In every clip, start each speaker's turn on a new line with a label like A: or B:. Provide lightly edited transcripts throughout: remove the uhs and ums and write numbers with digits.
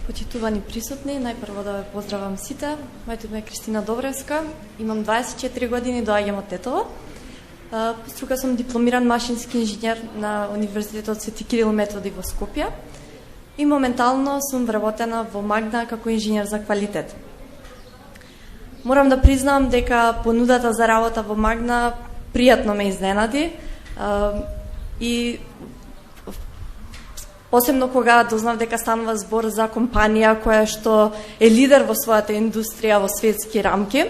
A: Почитувани присутни, најпрво да ве поздравам сите. Моето име е Кристина Добревска, имам 24 години, доаѓам од Тетово. По струка сум дипломиран машински инженер на Универзитетот Свети Кирил Методи во Скопје и моментално сум вработена во Магна како инженер за квалитет. Морам да признам дека понудата за работа во Магна пријатно ме изненади и посебно кога дознав дека станува збор за компанија која што е лидер во својата индустрија во светски рамки.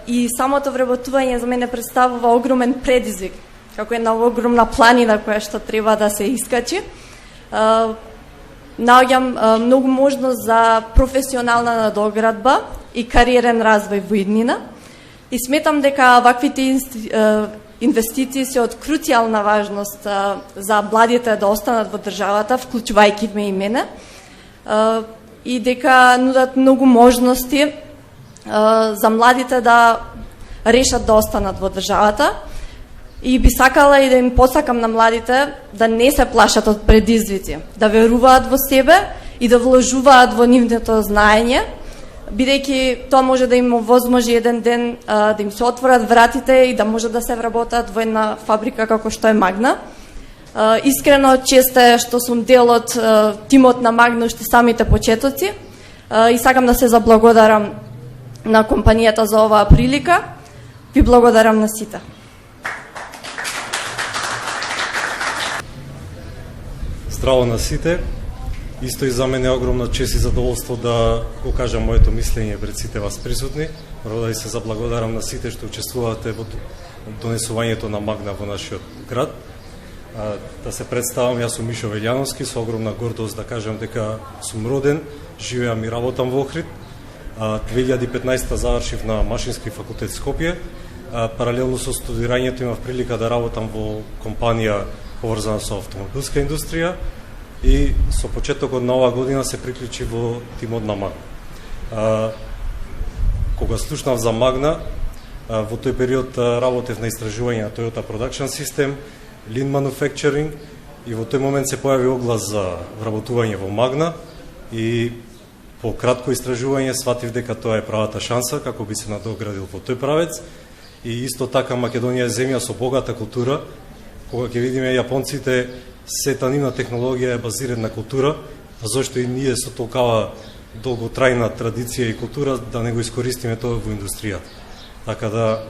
A: И самото вработување за мене представува огромен предизвик, како една огромна планина која што треба да се искачи. Наоѓам многу можност за професионална надоградба и кариерен развој во иднина и сметам дека ваквите инвестиции се од круцијална важност за младите да останат во државата, вклучувајќи ме и мене, и дека нудат многу можности за младите да решат да останат во државата. И би сакала и да им посакам на младите да не се плашат од предизвици, да веруваат во себе и да вложуваат во нивното знаење, бидејќи тоа може да им овозможи еден ден да им се отворат вратите и да може да се вработат во една фабрика како што е Магна. Искрено чест е што сум дел од тимот на Магна уште самите почетоци и сакам да се заблагодарам на компанијата за оваа прилика. Ви благодарам на сите.
B: Здраво на сите. Исто и за мене е огромна чест и задоволство да го кажам моето мислење пред сите вас присутни. Прво да ви се заблагодарам на сите што учествувате во донесувањето на Магна во нашиот град. Да се представам, јас сум Мишо Велјановски, со огромна гордост да кажам дека сум роден, живеам и работам во Охрид. 2015 завршив на Машински факултет Скопје. Паралелно со студирањето имав прилика да работам во компанија поврзана со автомобилска индустрија и со почетокот на оваа година се приклучи во тимот на Магна. Кога слушнав за Магна, во тој период работев на истражување на Toyota Production System, Lean Manufacturing и во тој момент се појави оглас за вработување во Магна и по кратко истражување сватив дека тоа е правата шанса како би се надоградил во тој правец. И исто така Македонија е земја со богата култура. Кога ќе видиме јапонците, сета нивна технологија е базирана на култура, а зошто и ние со толкава долготрајна традиција и култура да не го искористиме тоа во индустријата. Така да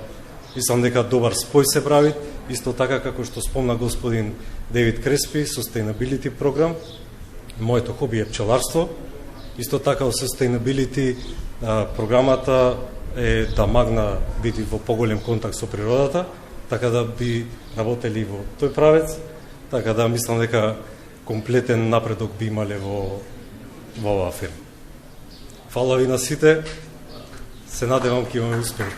B: мислам дека добар спој се прави, исто така како што спомна господин Девид Креспи, Sustainability програм. Моето хоби е пчеларство. Исто така во Sustainability програмата е да Магна биде во поголем контакт со природата, така да би работели во тој правец, така да мислам дека комплетен напредок би имале во оваа фирма. Фала ви на сите, се надевам ќе имаме успех.